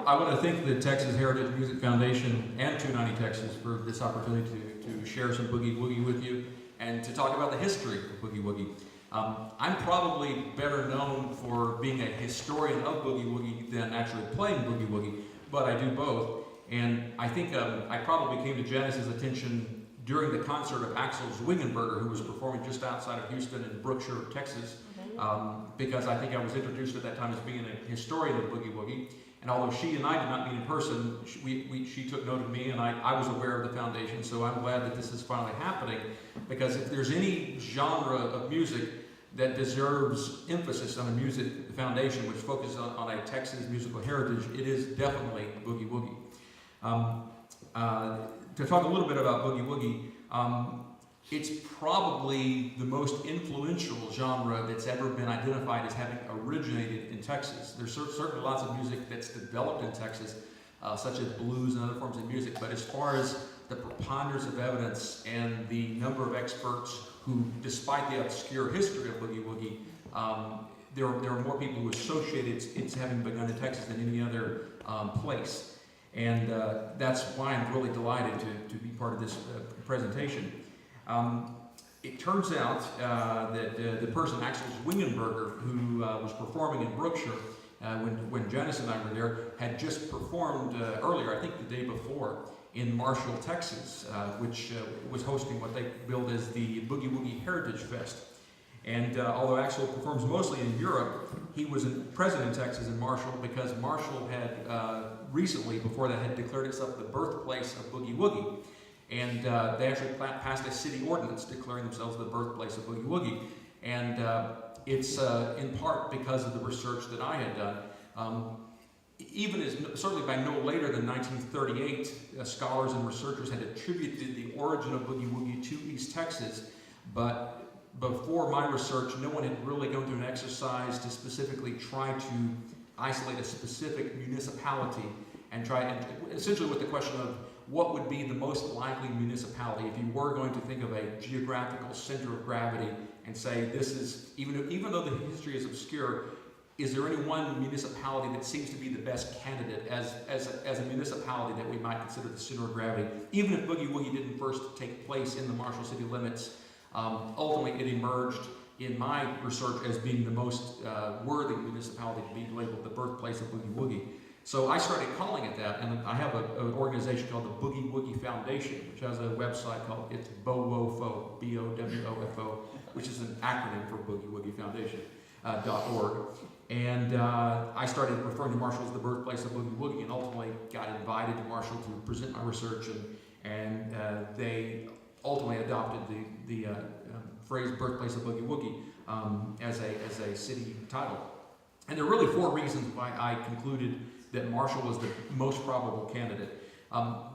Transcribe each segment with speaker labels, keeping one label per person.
Speaker 1: I want to thank the Texas Heritage Music Foundation and 290 Texas for this opportunity to share some Boogie Woogie with you and to talk about the history of Boogie Woogie. I'm probably better known for being a historian of Boogie Woogie than actually playing Boogie Woogie, but I do both. And I think I probably came to Janice's attention during the concert of Axel Zwingenberger, who was performing just outside of Houston in Brookshire, Texas, because I think I was introduced at that time as being a historian of Boogie Woogie. And although she and I did not meet in person, she took note of me, and I was aware of the foundation. So I'm glad that this is finally happening, because if there's any genre of music that deserves emphasis on a music foundation which focuses on a Texas musical heritage, it is definitely Boogie Woogie. To talk a little bit about Boogie Woogie, it's probably the most influential genre that's ever been identified as having originated in Texas. There's certainly lots of music that's developed in Texas, such as blues and other forms of music, but as far as the preponderance of evidence and the number of experts who, despite the obscure history of Boogie Woogie, there are more people who associate its having begun in Texas than any other place. And that's why I'm really delighted to be part of this presentation. It turns out that the person, Axel Zwingenberger, who was performing in Brookshire when Janice and I were there, had just performed earlier, I think the day before, in Marshall, Texas, which was hosting what they billed as the Boogie Woogie Heritage Fest. And although Axel performs mostly in Europe, he was present in Texas in Marshall because Marshall had recently, before that, had declared itself the birthplace of Boogie Woogie. And they actually passed a city ordinance declaring themselves the birthplace of Boogie Woogie. And it's in part because of the research that I had done. Certainly by no later than 1938, scholars and researchers had attributed the origin of Boogie Woogie to East Texas, but before my research, no one had really gone through an exercise to specifically try to isolate a specific municipality and essentially with the question of what would be the most likely municipality if you were going to think of a geographical center of gravity and say this is, even though the history is obscure, is there any one municipality that seems to be the best candidate as a municipality that we might consider the center of gravity? Even if Boogie Woogie didn't first take place in the Marshall city limits, ultimately it emerged in my research as being the most worthy municipality to be labeled the birthplace of Boogie Woogie. So I started calling it that, and I have an organization called the Boogie Woogie Foundation, which has a website called it's BOWOFO, B-O-W-O-F-O, which is an acronym for Boogie Woogie Foundation. .org. And I started referring to Marshall as the birthplace of Boogie Woogie, and ultimately got invited to Marshall to present my research, and they ultimately adopted the phrase birthplace of Boogie Woogie as a city title. And there are really four reasons why I concluded that Marshall was the most probable candidate.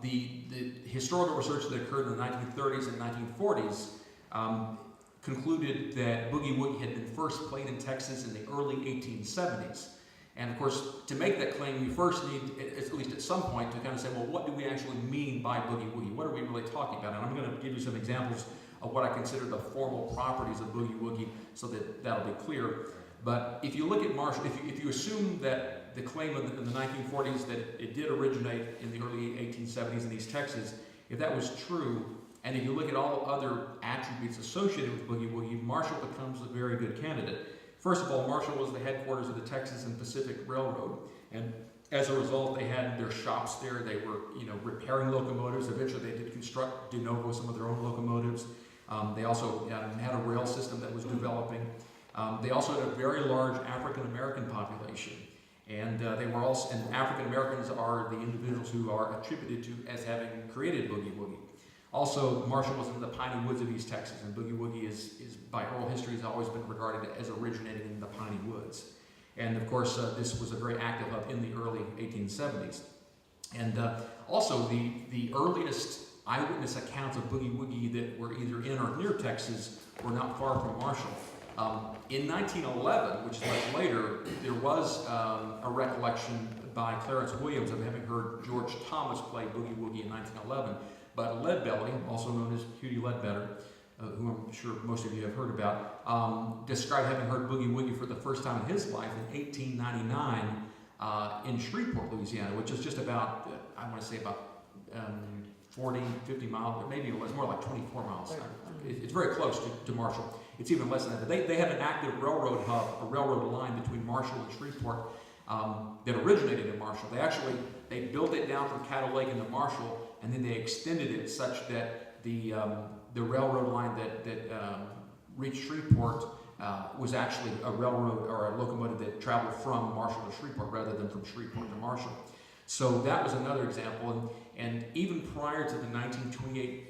Speaker 1: The historical research that occurred in the 1930s and 1940s concluded that Boogie Woogie had been first played in Texas in the early 1870s. And of course, to make that claim, you first need, at least at some point, to kind of say, well, what do we actually mean by Boogie Woogie? What are we really talking about? And I'm going to give you some examples of what I consider the formal properties of Boogie Woogie so that that'll be clear. But if you look at Marshall, if you assume that the claim in the 1940s that it did originate in the early 1870s in East Texas, if that was true, and if you look at all other attributes associated with Boogie Woogie, Marshall becomes a very good candidate. First of all, Marshall was the headquarters of the Texas and Pacific Railroad, and as a result, they had their shops there. They were, repairing locomotives. Eventually, they did construct de novo some of their own locomotives. They also had a rail system that was developing. They also had a very large African American population, and they were also. And African Americans are the individuals who are attributed to as having created Boogie Woogie. Also, Marshall was in the piney woods of East Texas, and Boogie Woogie is by oral history, has always been regarded as originating in the piney woods. And of course, this was a very active hub in the early 1870s. And also, the earliest eyewitness accounts of Boogie Woogie that were either in or near Texas were not far from Marshall. In 1911, which is much later, there was a recollection by Clarence Williams of having heard George Thomas play Boogie Woogie in 1911. But Leadbelly, also known as Hughie Ledbetter, who I'm sure most of you have heard about, described having heard Boogie Woogie for the first time in his life in 1899 in Shreveport, Louisiana, which is just about, I want to say about 40, 50 miles, maybe it's more like 24 miles. It's very close to Marshall. It's even less than that. But they have an active railroad hub, a railroad line between Marshall and Shreveport that originated in Marshall. They built it down from Caddo Lake into Marshall, and then they extended it such that the railroad line that reached Shreveport was actually a railroad or a locomotive that traveled from Marshall to Shreveport rather than from Shreveport to Marshall. So that was another example. And even prior to the 1928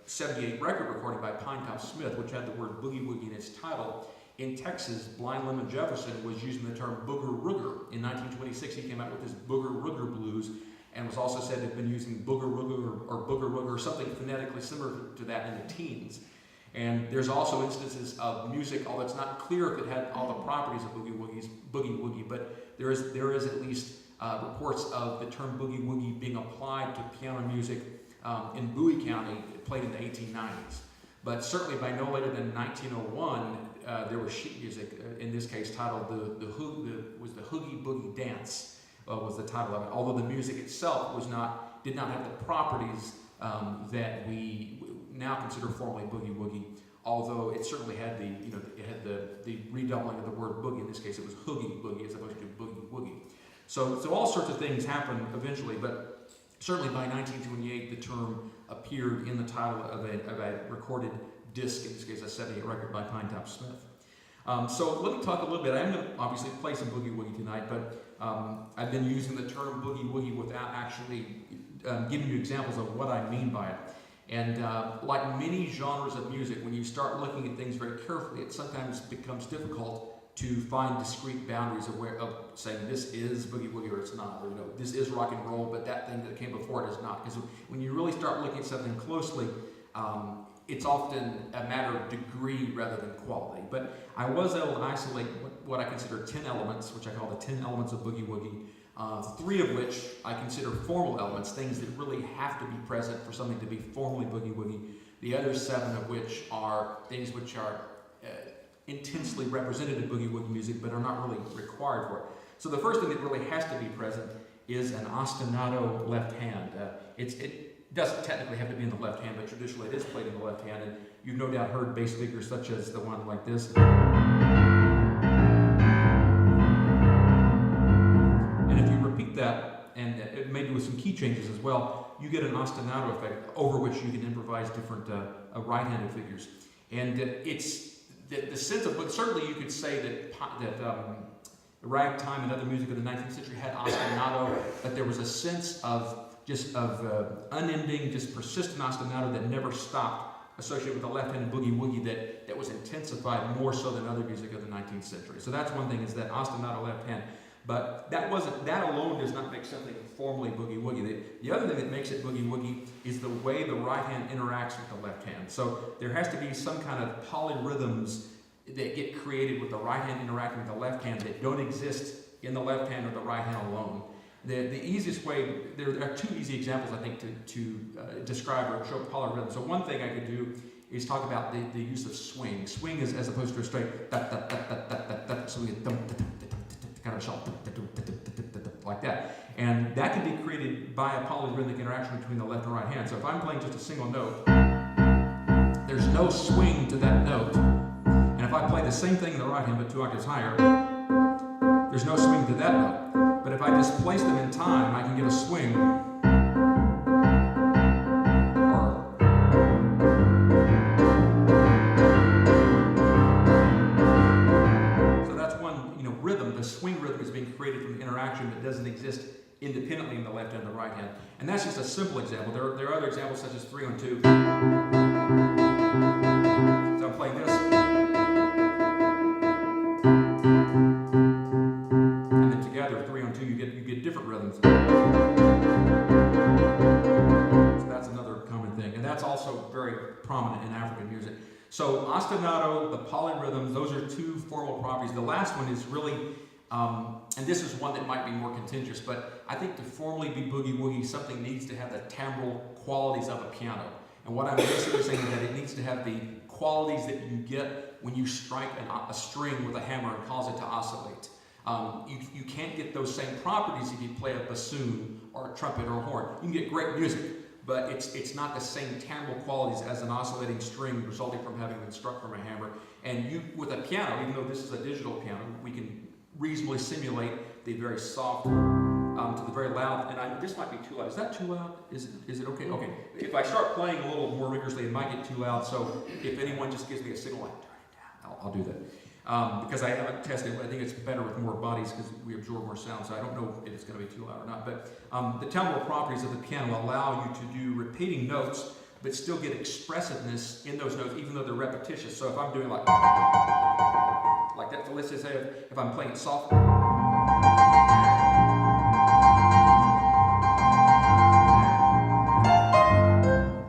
Speaker 1: 78 record recording by Pinetop Smith, which had the word Boogie Woogie in its title, in Texas, Blind Lemon Jefferson was using the term Booger Rooger. In 1926, he came out with his Booger Rooger blues, and was also said to have been using Booger Rooger or Booger Wooger or something phonetically similar to that in the teens. And there's also instances of music, although it's not clear if it had all the properties of Boogie Woogie, but there is at least reports of the term Boogie Woogie being applied to piano music in Bowie County, played in the 1890s. But certainly by no later than 1901, there was sheet music, in this case titled the Hoogie Boogie Dance, was the title of it. Although the music itself did not have the properties that we now consider formally Boogie Woogie. Although it certainly had the redoubling of the word boogie. In this case, it was Hoogie Boogie as opposed to Boogie Woogie. So all sorts of things happened eventually, but certainly by 1928, the term appeared in the title of a recorded disc, in this case a 78 record by Pinetop Smith. So let me talk a little bit. I'm going to obviously play some Boogie Woogie tonight, but I've been using the term Boogie Woogie without actually giving you examples of what I mean by it. And like many genres of music, when you start looking at things very carefully, it sometimes becomes difficult to find discrete boundaries of saying this is Boogie Woogie or it's not, or this is rock and roll, but that thing that came before it is not. Because when you really start looking at something closely, it's often a matter of degree rather than quality. But I was able to isolate what I consider 10 elements, which I call the 10 elements of Boogie Woogie, 3 of which I consider formal elements, things that really have to be present for something to be formally Boogie Woogie. The other 7 of which are things which are intensely represented in Boogie Woogie music, but are not really required for it. So the first thing that really has to be present is an ostinato left hand. It doesn't technically have to be in the left hand, but traditionally it is played in the left hand, and you've no doubt heard bass figures such as the one like this. And if you repeat that, and maybe with some key changes as well, you get an ostinato effect over which you can improvise different right-handed figures. And it's the sense of, but certainly you could say that ragtime and other music of the 19th century had ostinato, but there was a sense of unending, just persistent ostinato that never stopped, associated with the left-handed Boogie Woogie that was intensified more so than other music of the 19th century. So that's one thing, is that ostinato left hand. But that alone does not make something formally Boogie Woogie. The other thing that makes it Boogie Woogie is the way the right hand interacts with the left hand. So there has to be some kind of polyrhythms that get created with the right hand interacting with the left hand that don't exist in the left hand or the right hand alone. The easiest way, there are 2 easy examples I think to describe or show polyrhythm. So one thing I could do is talk about the use of swing. Swing is as opposed to a straight da da da da da da da. So we get kind of shot like that, and that can be created by a polyrhythmic interaction between the left and right hand. So if I'm playing just a single note, there's no swing to that note, and if I play the same thing in the right hand but 2 octaves higher, there's no swing to that note. But if I displace them in time, I can get a swing. So that's one, rhythm. The swing rhythm is being created from the interaction that doesn't exist independently in the left and the right hand. And that's just a simple example. There are other examples such as 3 on 2. So I'm playing this. And then together, 3 on 2, you get different rhythms. So that's another common thing. And that's also very prominent in African music. So ostinato, the polyrhythms, those are 2 formal properties. The last one is really, and this is one that might be more contentious, but I think to formally be Boogie Woogie, something needs to have the timbral qualities of a piano. And what I'm basically saying is that it needs to have the qualities that you get when you strike a string with a hammer and cause it to oscillate. You can't get those same properties if you play a bassoon or a trumpet or a horn. You can get great music, but it's not the same timbral qualities as an oscillating string resulting from having been struck from a hammer. And you, with a piano, even though this is a digital piano, we can reasonably simulate the very soft to the very loud. And this might be too loud. Is that too loud? Is it okay? Okay. If I start playing a little more rigorously, it might get too loud. So if anyone just gives me a signal, like turn it down, I'll do that. Because I haven't tested it. I think it's better with more bodies because we absorb more sound. So I don't know if it's going to be too loud or not. But the timbral properties of the piano allow you to do repeating notes, but still get expressiveness in those notes, even though they're repetitious. So if I'm doing like that, so let's just say if I'm playing it soft.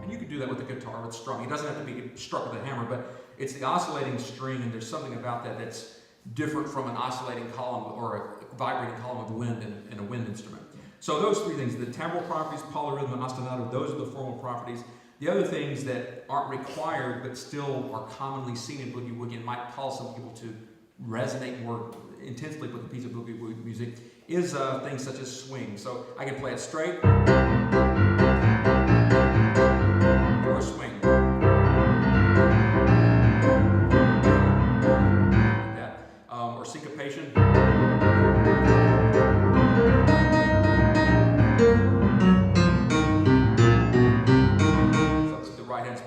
Speaker 1: And you can do that with a guitar with strumming. It doesn't have to be struck with a hammer, but it's the oscillating string, and there's something about that that's different from an oscillating column or a vibrating column of wind in a wind instrument. So those three things, the timbral properties, polyrhythm, and ostinato, those are the formal properties. The other things that aren't required but still are commonly seen in boogie woogie and might cause some people to resonate more intensely with a piece of boogie woogie music is things such as swing. So I can play it straight or a swing. Like that. Or syncopation.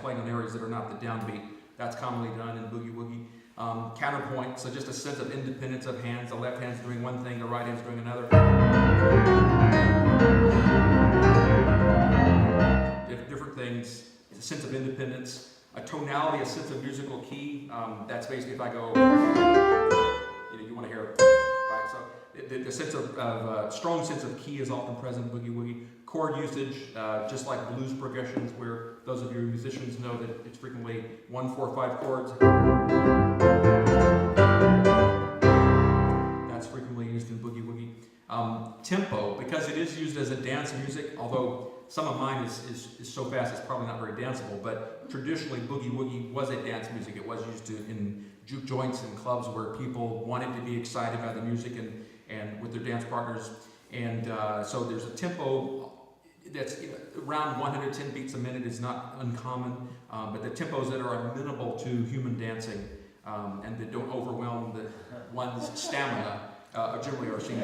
Speaker 1: Playing on areas that are not the downbeat. That's commonly done in boogie woogie. Counterpoint, so just a sense of independence of hands. The left hand's doing one thing, the right hand's doing another. Different things, a sense of independence. A tonality, a sense of musical key. That's basically if I go, you want to hear, right? So the sense of strong sense of key is often present in boogie woogie. Chord usage, just like blues progressions, where those of you musicians know that it's frequently 1, 4, 5 chords. That's frequently used in boogie woogie. Tempo, because it is used as a dance music, although some of mine is so fast it's probably not very danceable, but traditionally boogie woogie was a dance music. It was used in juke joints and clubs where people wanted to be excited by the music and with their dance partners. And so there's a tempo that's around 110 beats a minute is not uncommon, but the tempos that are amenable to human dancing and that don't overwhelm one's stamina generally are seen.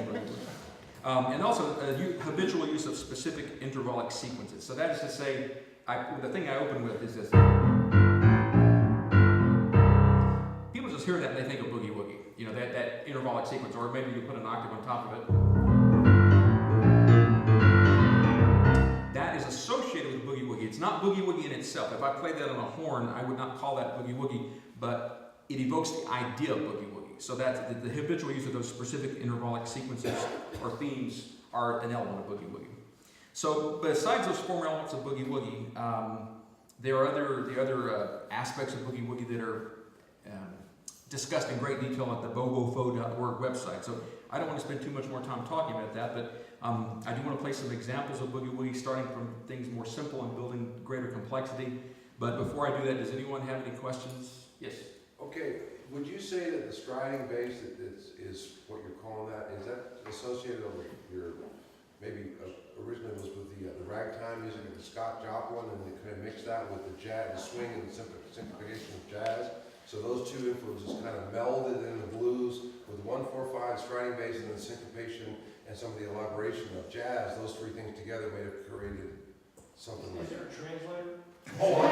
Speaker 1: And also habitual use of specific intervallic sequences. So that is to say, the thing I open with is this. People just hear that and they think of boogie woogie, that intervallic sequence, or maybe you put an octave on top of it. Associated with boogie woogie. It's not boogie woogie in itself. If I played that on a horn, I would not call that boogie woogie, but it evokes the idea of boogie woogie. So that's the habitual use of those specific intervallic sequences or themes are an element of boogie woogie. So besides those formal elements of boogie woogie, there are the other aspects of boogie woogie that are discussed in great detail at the bogofo.org website. So I don't want to spend too much more time talking about that, but I do want to play some examples of boogie woogie, starting from things more simple and building greater complexity. But before I do that, does anyone have any questions? Yes?
Speaker 2: Okay, would you say that the striding bass is what you're calling that? Is that associated with your, maybe originally was with the ragtime music of the Scott Joplin, and they kind of mixed that with the jazz, the swing and the syncopation of jazz? So those two influences kind of melded in the blues with 1-4-5 striding bass and the syncopation and some of the elaboration of jazz. Those three things together may have created something like that.
Speaker 3: Is there a translator?
Speaker 2: Oh,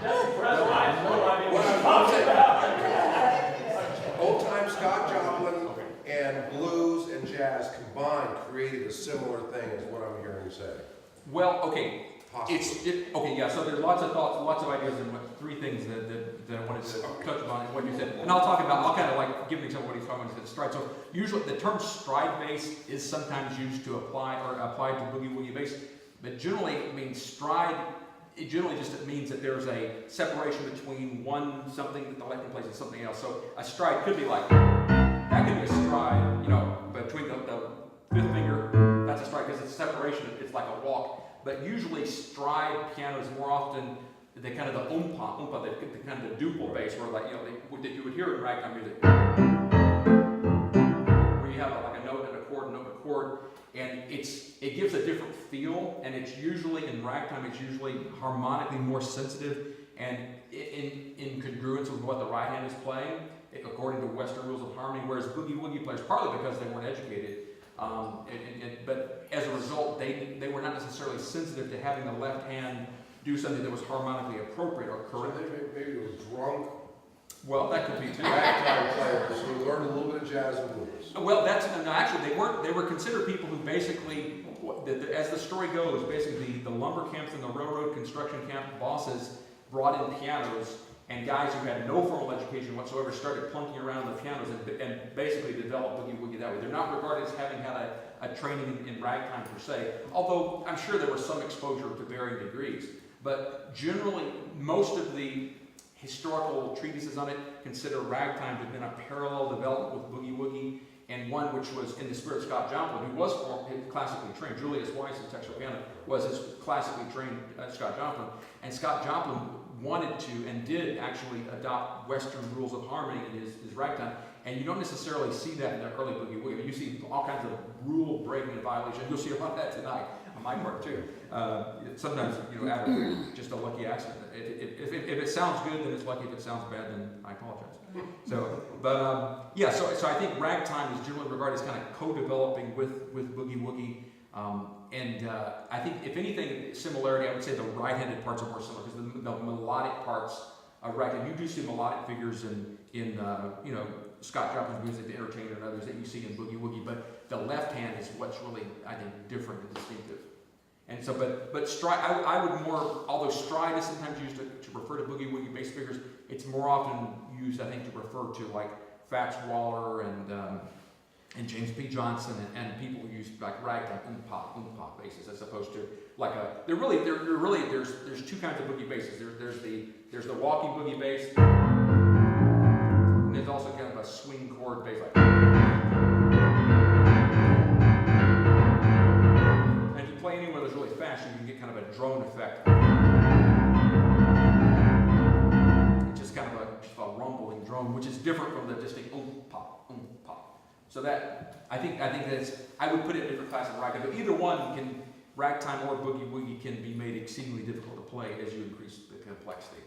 Speaker 3: That's impressive. I have no idea
Speaker 2: what I'm
Speaker 3: talking about.
Speaker 2: Old-time Scott Joplin and blues and jazz combined created a similar thing as what I'm hearing you say.
Speaker 1: Well, okay.
Speaker 2: Possibly.
Speaker 1: Okay, yeah, so there's lots of thoughts, lots of ideas, and three things that I wanted to touch on in what you said. And I'll kind of like give an example of what he's talking about when he said stride. So usually the term stride bass is sometimes used to apply to boogie woogie bass, but generally it means stride. It generally just means that there's a separation between something that the left hand plays and something else. So a stride could be like, that could be a stride, between the fifth finger, that's a stride because it's a separation, it's like a walk. But usually stride pianos more often the kind of the oompa, the kind of the duple bass, where like that you would hear in ragtime music, where you have like a note and a chord, and it gives a different feel, and it's usually in ragtime, it's usually harmonically more sensitive and in congruence with what the right hand is playing, according to Western rules of harmony. Whereas boogie woogie players, partly because they weren't educated, but as a result, they were not necessarily sensitive to having the left hand do something that was harmonically appropriate or correct.
Speaker 2: So maybe it was drunk.
Speaker 1: Well, that could be too.
Speaker 2: Ragtime players who learned a little bit of jazz and blues.
Speaker 1: Well, no, actually, they were considered people who basically, as the story goes, basically the lumber camps and the railroad construction camp bosses brought in pianos, and guys who had no formal education whatsoever started plunking around the pianos and basically developed boogie woogie that way. They're not regarded as having had a training in ragtime per se, although I'm sure there was some exposure to varying degrees. But generally, most of the historical treatises on it consider ragtime to have been a parallel development with boogie woogie, and one which was in the spirit of Scott Joplin, who was classically trained. Julius Weiss in Texarkana was his classically trained Scott Joplin, and Scott Joplin wanted to and did actually adopt Western rules of harmony in his ragtime, and you don't necessarily see that in the early boogie woogie. You see all kinds of rule breaking and violation. You'll see a lot of that tonight on my part too. Sometimes out of just a lucky accident. If it sounds good, then it's lucky. If it sounds bad, then I apologize. So, but yeah. So I think ragtime is generally regarded as kind of co-developing with boogie woogie. And I think, if anything, similarity, I would say the right-handed parts are more similar, because the melodic parts of ragtime, you do see melodic figures in Scott Joplin's music, The Entertainer, and others that you see in boogie woogie, but the left hand is what's really, I think, different and distinctive. And so, but stride, I would more, although stride is sometimes used to refer to boogie woogie bass figures, it's more often used, I think, to refer to like Fats Waller and James P. Johnson and people who use like ragtime pop basses, as opposed to like there's two kinds of boogie basses. There's the walking boogie bass, and there's also kind of a swing chord bass like. And if you play anywhere that's really fast, you can get kind of a drone effect. It's just kind of a rumbling drone, which is different from the distinct pop. So that, I think that's, I would put it in different classes of ragtime, but either one ragtime or boogie woogie can be made exceedingly difficult to play as you increase the complexity.